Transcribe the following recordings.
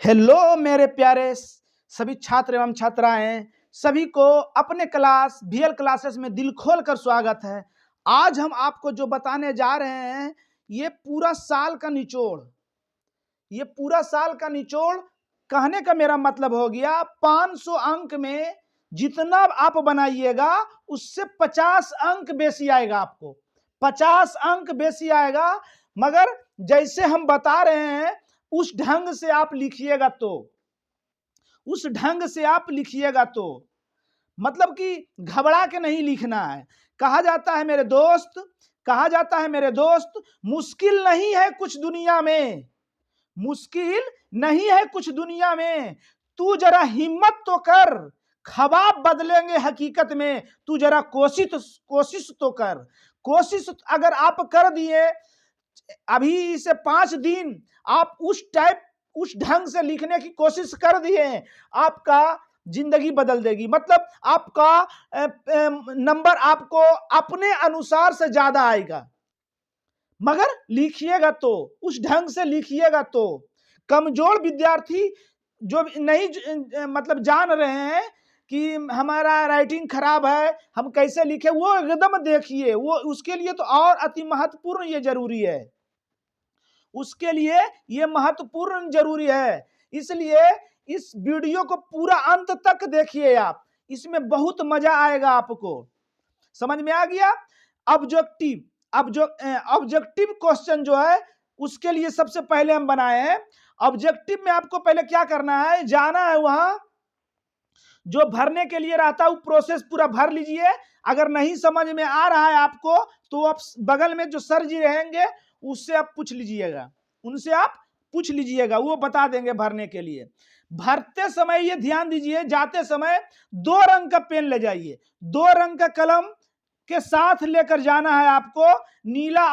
Hello मेरे प्यारे सभी छात्र एवं छात्राएं, सभी को अपने क्लास VL क्लासेस में दिल खोल कर स्वागत है। आज हम आपको जो बताने जा रहे हैं ये पूरा साल का निचोड़। ये पूरा साल का निचोड़ कहने का मेरा मतलब हो गया 500 अंक में जितना आप बनाइएगा उससे 50 अंक बेसी आएगा। आपको 50 अंक बेसी आएगा, मगर जैसे हम बता रहे हैं उस ढंग से आप लिखिएगा तो मतलब कि घबरा के नहीं लिखना है। कहा जाता है मेरे दोस्त मुश्किल नहीं है कुछ दुनिया में, मुश्किल नहीं है कुछ दुनिया में, तू जरा हिम्मत तो कर, ख्वाब बदलेंगे हकीकत में, तू जरा कोशिश तो कर। कोशिश अगर आप कर दिए अभी से 5 दिन, आप उस ढंग से लिखने की कोशिश कर दिए, आपका जिंदगी बदल देगी। मतलब आपका नंबर आपको अपने अनुसार से ज्यादा आएगा, मगर लिखिएगा तो उस ढंग से लिखिएगा तो। कमजोर विद्यार्थी जो नहीं मतलब जान रहे हैं कि हमारा राइटिंग खराब है, हम कैसे लिखे, वो एकदम देखिए, वो उसके लिए तो और अति महत्वपूर्ण ये जरूरी है, उसके लिए ये महत्वपूर्ण जरूरी है। इसलिए इस वीडियो को पूरा अंत तक देखिए आप, इसमें बहुत मजा आएगा आपको। समझ में आ गया? ऑब्जेक्टिव क्वेश्चन जो है उसके लिए सबसे पहले हम बनाए हैं। ऑब्जेक्टिव में आपको पहले क्या करना है, जाना है वहां जो भरने के लिए रहता है वो प्रोसेस पूरा भर लीजिए। अगर नहीं समझ में आ रहा है आपको तो आप बगल में जो सर जी रहेंगे उससे आप पूछ लीजिएगा, उनसे आप पूछ लीजिएगा, वो बता देंगे भरने के लिए। भरते समय ये ध्यान दीजिए, जाते समय 2 रंग का पेन ले जाइए, 2 रंग का कलम के साथ लेकर जाना है आपको। नीला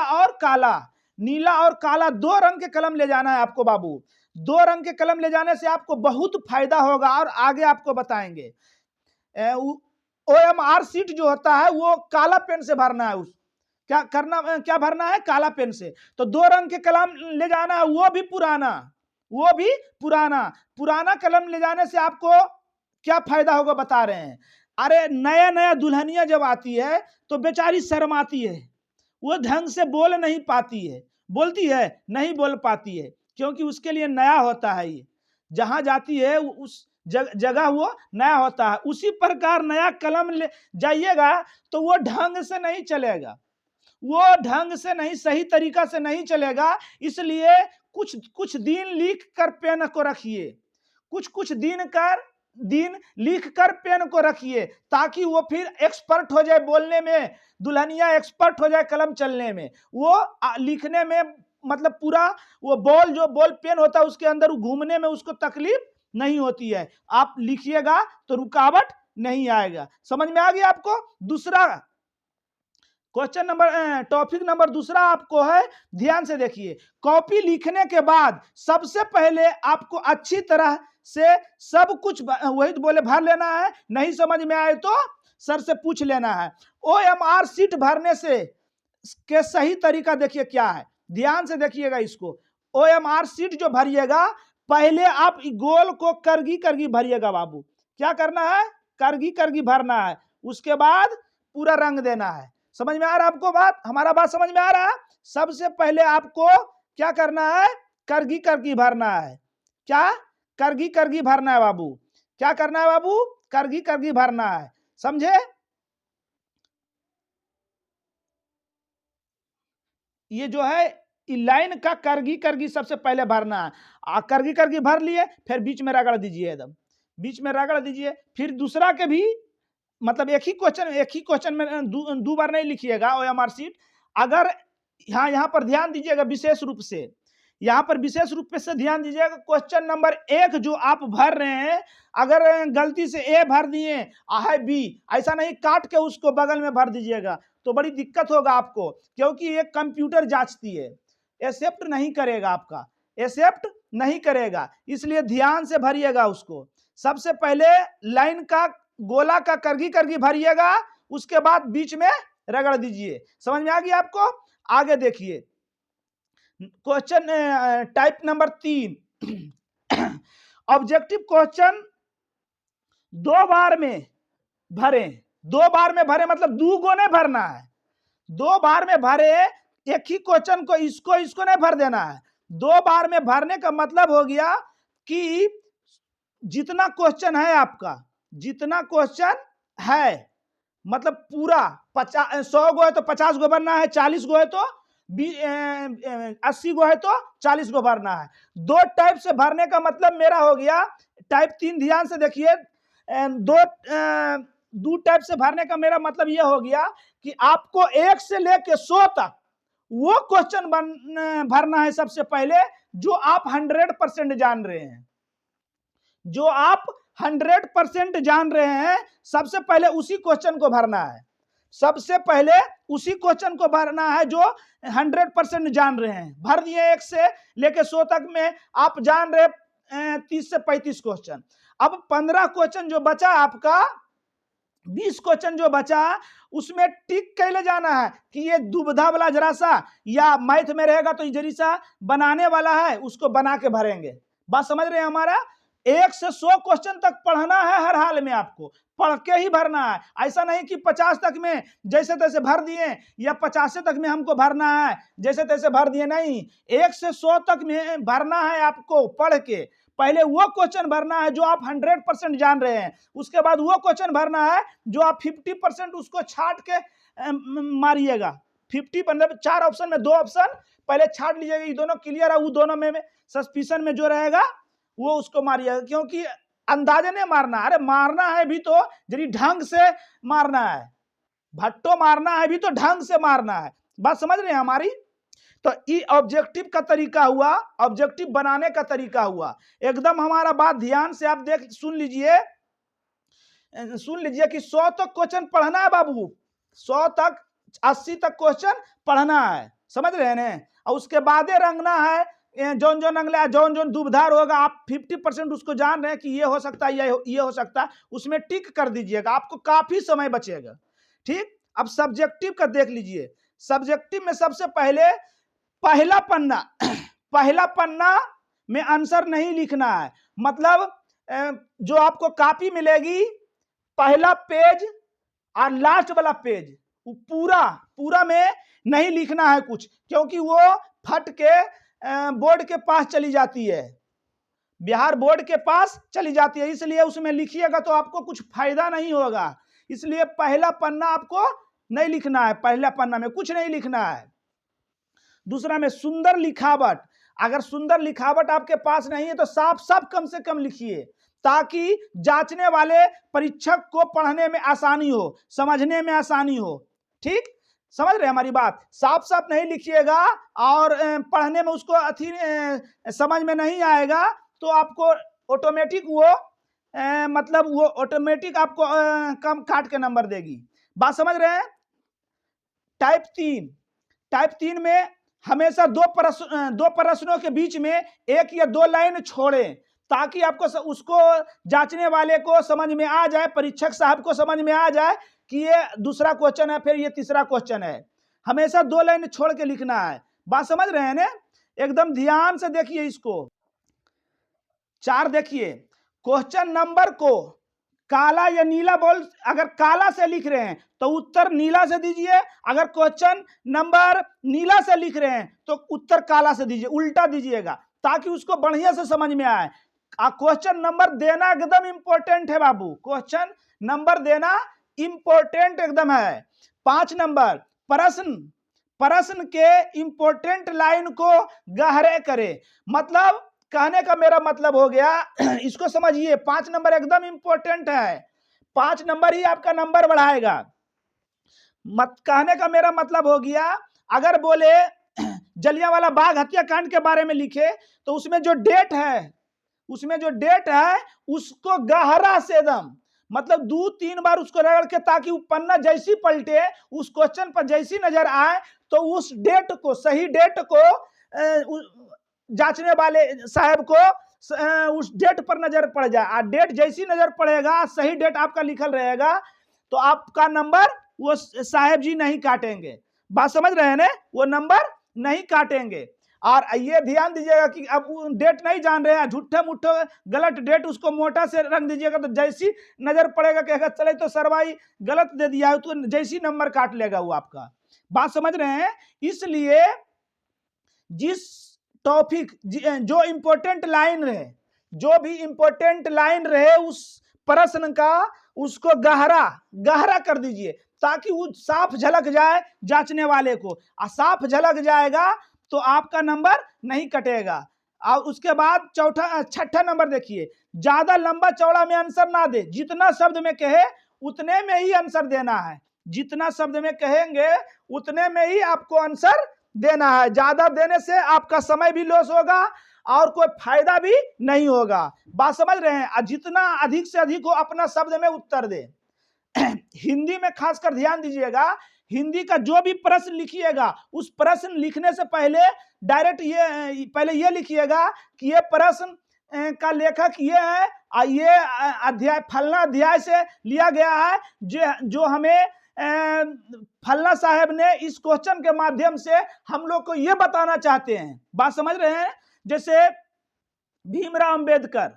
और काला 2 रंग के कलम ले जाना है आपको बाबू। 2 रंग के कलम ले जाने से आपको बहुत फायदा होगा और आगे आपको बताएंगे। OMR सीट जो होता है वो काला पेन से भरना है। क्या भरना है? काला पेन से। तो 2 रंग के कलम ले जाना है, वो भी पुराना कलम ले जाने से आपको क्या फायदा होगा बता रहे हैं। अरे नया दुल्हनिया जब आती है तो बेचारी शर्माती है, वो ढंग से बोल नहीं पाती है, बोलती है नहीं बोल पाती है, क्योंकि उसके लिए नया होता है। ये जहां जाती है उस जगह वो नया होता है। उसी प्रकार नया कलम ले जाइएगा तो वो ढंग से नहीं चलेगा, वो ढंग से नहीं, सही तरीका से नहीं चलेगा। इसलिए कुछ दिन लिख कर पेन को रखिए, कुछ दिन लिख कर पेन को रखिए, ताकि वो फिर एक्सपर्ट हो जाए बोलने में, दुल्हनिया एक्सपर्ट हो जाए कलम चलने में, वो लिखने में मतलब पूरा वो बॉल पेन होता है उसके अंदर घूमने में उसको तकलीफ नहीं होती है। आप लिखिएगा तो रुकावट नहीं आएगा। समझ में आ गया आपको? दूसरा टॉपिक नंबर दूसरा आपको है, ध्यान से देखिए। कॉपी लिखने के बाद सबसे पहले आपको अच्छी तरह से सब कुछ वही तो बोले भर लेना है। नहीं समझ में आए तो सर से पूछ लेना है। OMR सीट भरने से के सही तरीका देखिए क्या है, ध्यान से देखिएगा इसको। OMR सीट जो भरिएगा, पहले आप गोल को करगी भरिएगा बाबू। क्या करना है? करगी भरना है, उसके बाद पूरा रंग देना है। समझ में आ रहा है आपको बात? हमारा बात समझ में आ रहा है? सबसे पहले आपको क्या करना है? करगी भरना है। क्या? करगी भरना है बाबू। क्या करना है बाबू? करगी भरना है। समझे? ये जो है लाइन का करगी सबसे पहले भरना है। करगी भर लिए, फिर बीच में रगड़ दीजिए, एकदम बीच में रगड़ दीजिए। फिर दूसरा के भी मतलब एक ही क्वेश्चन में दो बार नहीं लिखिएगा OMR सीट। अगर यहाँ पर ध्यान दीजिएगा, विशेष रूप से यहाँ पर विशेष रूप से ध्यान दीजिएगा। क्वेश्चन नंबर 1 जो आप भर रहे हैं, अगर गलती से A भर दिए है B, ऐसा नहीं काट के उसको बगल में भर दीजिएगा तो बड़ी दिक्कत होगा आपको, क्योंकि ये कंप्यूटर जांचती है, एक्सेप्ट नहीं करेगा, आपका एक्सेप्ट नहीं करेगा। इसलिए ध्यान से भरिएगा उसको। सबसे पहले लाइन का गोला का करगी भरिएगा, उसके बाद बीच में रगड़ दीजिए। समझ में आ गया आपको? आगे देखिए question type number 3। Objective question 2 बार में भरे, 2 बार में भरे मतलब 2 गुने भरना है। 2 बार में भरे, एक ही क्वेश्चन को इसको नहीं भर देना है। 2 बार में भरने का मतलब हो गया कि जितना क्वेश्चन है आपका, जितना क्वेश्चन है मतलब पूरा 100 गो है तो 50 गो भरना है, 40 गो है तो 80 गो है तो 40 गो भरना है। 2 टाइप से भरने का मतलब मेरा हो गया, टाइप 3 ध्यान से देखिए, दो टाइप से भरने का मेरा मतलब यह हो गया कि आपको 1 से लेके 100 तक वो क्वेश्चन भरना है सबसे पहले जो आप 100% जान रहे हैं, जो आप 100% जान रहे हैं, सबसे पहले उसी क्वेश्चन को भरना है। सबसे पहले उसी क्वेश्चन को भरना है जो 100% जान रहे हैं। भर दिए 1 से लेके 100 तक में आप जान रहे 30 से 35 क्वेश्चन। अब 15 क्वेश्चन जो बचा आपका, 20 क्वेश्चन जो बचा, उसमें टिक कैले जाना है कि ये दुविधा वाला जरा सा, या मैथ में रहेगा तो जरी सा बनाने वाला है, उसको बना के भरेंगे। बात समझ रहे हैं हमारा? 1 से 100 क्वेश्चन तक पढ़ना है, हर हाल में आपको पढ़ के ही भरना है। ऐसा नहीं कि 50 तक में जैसे तैसे भर दिए या 50 तक में हमको भरना है जैसे तैसे भर दिए, नहीं। 1 से 100 तक में भरना है आपको पढ़ के। पहले वो क्वेश्चन भरना है जो आप 100% जान रहे हैं, उसके बाद वो क्वेश्चन भरना है जो आप 50% उसको छाट के मारिएगा। 50 मतलब 4 ऑप्शन में 2 ऑप्शन पहले छाट लीजिएगा, ये दोनों क्लियर है, वो दोनों में सस्पिशन में जो रहेगा वो उसको मारिएगा, क्योंकि अंदाजे नहीं मारना। अरे मारना है भी तो जरी ढंग से मारना है, भट्टो मारना है भी तो ढंग से मारना है। बात समझ रहे हैं हमारी? तो ये ऑब्जेक्टिव का तरीका हुआ, ऑब्जेक्टिव बनाने का तरीका हुआ। एकदम हमारा बात ध्यान से आप सुन लीजिए कि 100 तक क्वेश्चन पढ़ना है बाबू, 100 तक 80 तक क्वेश्चन पढ़ना है, समझ रहे हैं? और उसके बाद रंगना है, जौन जौन अगला जौन जौन दुविधार होगा, आप 50% उसको जान रहे हैं कि ये हो सकता है, ये हो सकता है, उसमें टिक कर दीजिएगा, आपको काफी समय बचेगा। ठीक, अब सब्जेक्टिव का देख लीजिए। सब्जेक्टिव में सबसे पहले पहला पन्ना पहला पन्ना में आंसर नहीं लिखना है, मतलब जो आपको कॉपी मिलेगी, पहला पेज और लास्ट वाला पेज, पूरा में नहीं लिखना है कुछ, क्योंकि वो फट के बोर्ड के पास चली जाती है, बिहार बोर्ड के पास चली जाती है, इसलिए उसमें लिखिएगा तो आपको कुछ फायदा नहीं होगा। इसलिए पहला पन्ना आपको नहीं लिखना है, पहला पन्ना में कुछ नहीं लिखना है। दूसरा में सुंदर लिखावट, अगर सुंदर लिखावट आपके पास नहीं है तो साफ साफ कम से कम लिखिए, ताकि जांचने वाले परीक्षक को पढ़ने में आसानी हो, समझने में आसानी हो। ठीक, समझ रहे हमारी बात? साफ साफ नहीं लिखिएगा और पढ़ने में उसको समझ में नहीं आएगा तो आपको ऑटोमेटिक मतलब वो ऑटोमेटिक आपको कम काट के नंबर देगी। बात समझ रहे हैं? टाइप 3 में हमेशा 2 प्रश्नों के बीच में 1 या 2 लाइन छोड़ें, ताकि आपको उसको जांचने वाले को समझ में आ जाए, परीक्षक साहब को समझ में आ जाए कि ये दूसरा क्वेश्चन है, फिर ये तीसरा क्वेश्चन है। हमेशा 2 लाइन छोड़ के लिखना है। बात समझ रहे हैं ना? एकदम ध्यान से देखिए इसको। 4 देखिए, क्वेश्चन नंबर को काला या नीला बोल, अगर काला से लिख रहे हैं तो उत्तर नीला से दीजिए, अगर क्वेश्चन नंबर नीला से लिख रहे हैं तो उत्तर काला से दीजिए, उल्टा दीजिएगा, ताकि उसको बढ़िया से समझ में आए। क्वेश्चन नंबर देना एकदम इंपॉर्टेंट है बाबू, क्वेश्चन नंबर देना इंपॉर्टेंट एकदम है। 5 नंबर, प्रश्न के इंपॉर्टेंट लाइन को गहरे करे, मतलब कहने का मेरा मतलब हो गया, इसको समझिए, 5 नंबर एकदम इंपॉर्टेंट है, 5 नंबर ही आपका नंबर बढ़ाएगा। कहने का मेरा मतलब हो गया, अगर बोले जलियांवाला बाग हत्याकांड के बारे में लिखे तो उसमें जो डेट है उसको गहरा से एकदम, मतलब 2-3 बार उसको रगड़ के, ताकि वो पन्ना जैसी पलटे, उस क्वेश्चन पर जैसी नजर आए तो उस डेट को, सही डेट को जांचने वाले साहब को उस डेट पर नजर पड़ जाए। डेट जैसी नजर पड़ेगा, सही डेट आपका लिखल रहेगा, तो आपका नंबर वो साहब जी नहीं काटेंगे। बात समझ रहे हैं ना? वो नंबर नहीं काटेंगे। और ये ध्यान दीजिएगा कि अब डेट नहीं जान रहे हैं, झूठे मुठ्ठे गलत डेट उसको मोटा से रख दीजिएगा, तो जैसी नजर पड़ेगा कहेगा चले तो सरवाई गलत दे दिया है, तो जैसी नंबर काट लेगा वो आपका। बात समझ रहे हैं? इसलिए जिस टॉपिक जो इंपॉर्टेंट लाइन रहे, जो भी इंपॉर्टेंट लाइन रहे उस प्रश्न का उसको गहरा कर दीजिए, ताकि वो साफ झलक जाए जांचने वाले को, और साफ झलक जाएगा तो आपका नंबर नहीं कटेगा। और उसके बाद छठा नंबर देखिए, ज्यादा लंबा चौड़ा में आंसर ना दे, जितना शब्द में कहे उतने में ही आंसर देना है, जितना शब्द में कहेंगे उतने में ही आपको आंसर देना है। ज्यादा देने से आपका समय भी लॉस होगा और कोई फायदा भी नहीं होगा। बात समझ रहे हैं? जितना अधिक से अधिक हो अपना शब्द में उत्तर दे। हिंदी में खासकर ध्यान दीजिएगा, हिंदी का जो भी प्रश्न लिखिएगा उस प्रश्न लिखने से पहले डायरेक्ट ये लिखिएगा कि ये प्रश्न का लेखक ये है और ये अध्याय फलना अध्याय से लिया गया है, जो हमें फलना साहब ने इस क्वेश्चन के माध्यम से हम लोग को ये बताना चाहते हैं। बात समझ रहे हैं? जैसे भीमराव अंबेडकर,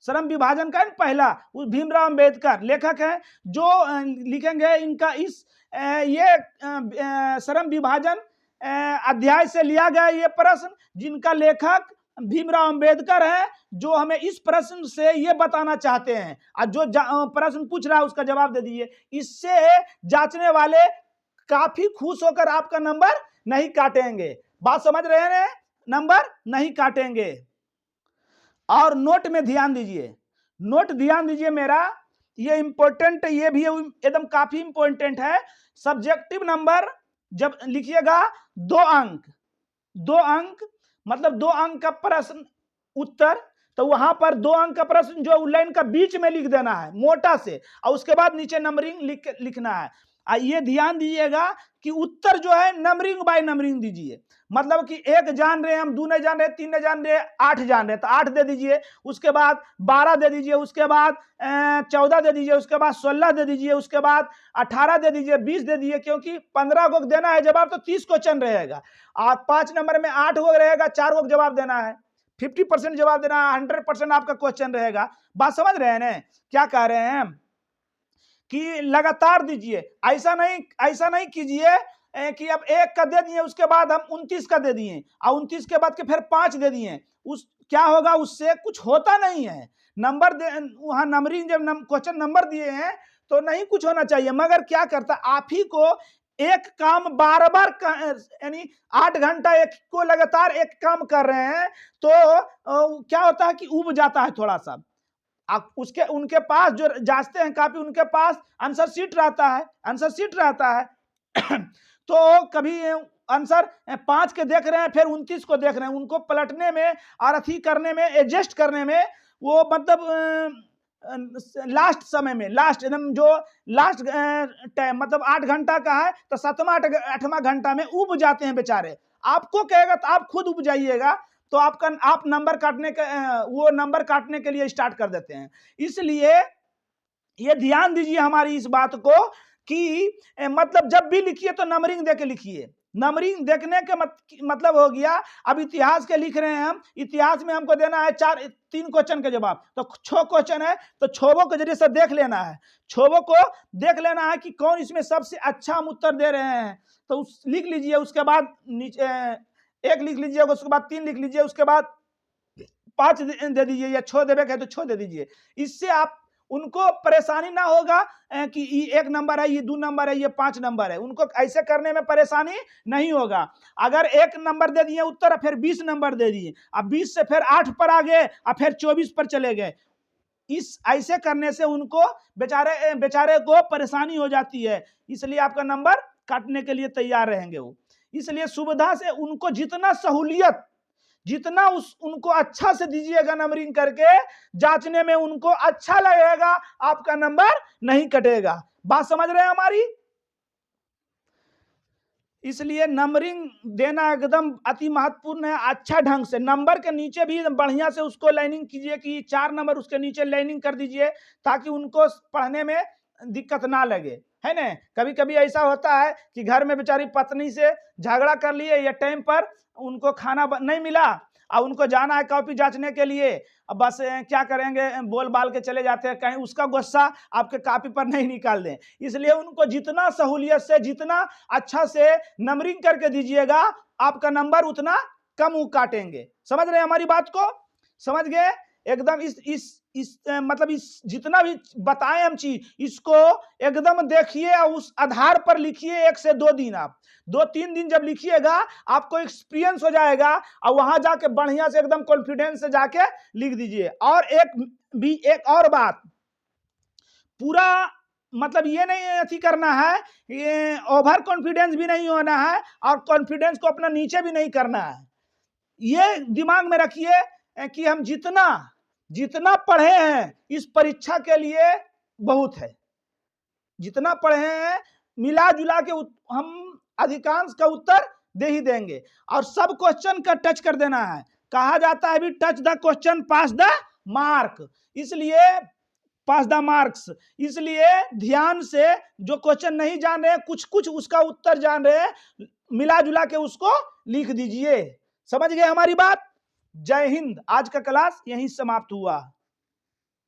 श्रम विभाजन का पहला, उस भीमराव अंबेडकर लेखक है, जो लिखेंगे इनका इस ये श्रम विभाजन अध्याय से लिया गया ये प्रश्न, जिनका लेखक भीमराव अंबेडकर है, जो हमें इस प्रश्न से ये बताना चाहते हैं, और जो प्रश्न पूछ रहा है उसका जवाब दे दीजिए। इससे जांचने वाले काफी खुश होकर आपका नंबर नहीं काटेंगे। बात समझ रहे हैं? नंबर नहीं काटेंगे। और नोट में ध्यान दीजिए, नोट ध्यान दीजिए मेरा, ये इंपॉर्टेंट, ये भी एकदम काफी इंपॉर्टेंट है। सब्जेक्टिव नंबर जब लिखिएगा 2 अंक मतलब 2 अंक का प्रश्न उत्तर, तो वहां पर 2 अंक का प्रश्न जो लाइन का बीच में लिख देना है मोटा से, और उसके बाद नीचे नंबरिंग लिखना है। ये ध्यान दीजिएगा कि उत्तर जो है नंबरिंग बाय नंबरिंग दीजिए, मतलब कि 1 जान रहे हम, 2 नहीं जान रहे, 3 नहीं जान रहे, 8 जान रहे तो 8 दे दीजिए, उसके बाद 12 दे दीजिए, उसके बाद 14 दे दीजिए, उसके बाद 16 दे दीजिए, उसके बाद 18 दे दीजिए, 20 दे दीजिए, क्योंकि 15 को देना है जवाब तो 30 क्वेश्चन रहेगा, और 5 नंबर में 8 को रहेगा, 4 को जवाब देना है, 50% जवाब देना है, 100% आपका क्वेश्चन रहेगा। बात समझ रहे हैं ना? क्या कह रहे हैं कि लगातार दीजिए, ऐसा नहीं कीजिए कि अब 1 का दे दिए उसके बाद हम 29 का दे दिए और 29 के बाद के फिर 5 दे दिए, उस क्या होगा, उससे कुछ होता नहीं है। नंबर वहां नंबरिंग जब क्वेश्चन नंबर दिए हैं तो नहीं कुछ होना चाहिए, मगर क्या करता, आप ही को एक काम बार बार, यानी 8 घंटा एक को लगातार एक काम कर रहे हैं तो क्या होता है कि उब जाता है थोड़ा सा। आप उनके पास जो जांचते हैं काफी, उनके पास आंसर शीट रहता है तो कभी आंसर 5 के देख रहे हैं फिर 29 को देख रहे हैं, उनको पलटने में और अथी करने में, एडजस्ट करने में वो मतलब लास्ट समय में, लास्ट एकदम जो लास्ट टाइम मतलब 8 घंटा का है तो 7वां 8वां घंटा में उब जाते हैं बेचारे। आपको कहेगा तो आप खुद उब जाइएगा, तो आप नंबर काटने के वो नंबर काटने के लिए स्टार्ट कर देते हैं। इसलिए ये ध्यान दीजिए हमारी इस बात को कि मतलब जब भी लिखिए तो नंबरिंग देके लिखिए। नंबरिंग देखने के मतलब हो गया, अब इतिहास के लिख रहे हैं हम, इतिहास में हमको देना है 3 क्वेश्चन के जवाब, तो 6 क्वेश्चन है तो 6 के जरिए से देख लेना है, 6 को देख लेना है कि कौन इसमें सबसे अच्छा हम उत्तर दे रहे हैं, तो लिख लीजिए। उसके बाद नीचे 1 लिख लीजिए, उसके बाद 3 लिख लीजिए, उसके बाद 5 दे दीजिए, या 6 देवे कहे तो 6 दे दीजिए। इससे आप उनको परेशानी ना होगा कि ये 1 नंबर है, ये 2 नंबर है, ये 5 नंबर है, उनको ऐसे करने में परेशानी नहीं होगा। अगर 1 नंबर दे दिए उत्तर फिर 20 नंबर दे दिए, अब 20 से फिर 8 पर आ गए और फिर 24 पर चले गए, इस ऐसे करने से उनको बेचारे को परेशानी हो जाती है, इसलिए आपका नंबर काटने के लिए तैयार रहेंगे वो। इसलिए सुविधा से उनको जितना सहूलियत, जितना उनको अच्छा से दीजिएगा नंबरिंग करके, जांचने में उनको अच्छा लगेगा, आपका नंबर नहीं कटेगा। बात समझ रहे हैं हमारी? इसलिए नंबरिंग देना एकदम अति महत्वपूर्ण है। अच्छा ढंग से नंबर के नीचे भी बढ़िया से उसको लाइनिंग कीजिए कि 4 नंबर उसके नीचे लाइनिंग कर दीजिए, ताकि उनको पढ़ने में दिक्कत ना लगे, है ना। कभी कभी ऐसा होता है कि घर में बेचारी पत्नी से झगड़ा कर लिए, या टाइम पर उनको खाना नहीं मिला और उनको जाना है कॉपी जांचने के लिए, अब बस क्या करेंगे, बोल बाल के चले जाते हैं, कहीं उसका गुस्सा आपके कॉपी पर नहीं निकाल दें। इसलिए उनको जितना सहूलियत से, जितना अच्छा से नंबरिंग करके दीजिएगा, आपका नंबर उतना कम वो काटेंगे। समझ रहे हैं हमारी बात को? समझ गए एकदम। इस मतलब इस जितना भी बताएं हम चीज, इसको एकदम देखिए और उस आधार पर लिखिए। 1 से 2 दिन, आप 2-3 दिन जब लिखिएगा आपको एक्सपीरियंस हो जाएगा, और वहां जाके बढ़िया से एकदम कॉन्फिडेंस से जाके लिख दीजिए। और एक और बात, पूरा मतलब ये नहीं अथी करना है, ये ओवर कॉन्फिडेंस भी नहीं होना है, और कॉन्फिडेंस को अपना नीचे भी नहीं करना है। ये दिमाग में रखिए कि हम जितना पढ़े हैं इस परीक्षा के लिए बहुत है। जितना पढ़े हैं मिला जुला के हम अधिकांश का उत्तर दे ही देंगे, और सब क्वेश्चन का टच कर देना है। कहा जाता है भी touch the question pass the mark, इसलिए पास द मार्क्स। इसलिए ध्यान से जो क्वेश्चन नहीं जान रहे, कुछ कुछ उसका उत्तर जान रहे, मिला जुला के उसको लिख दीजिए। समझ गए हमारी बात? जय हिंद। आज का क्लास यहीं समाप्त हुआ।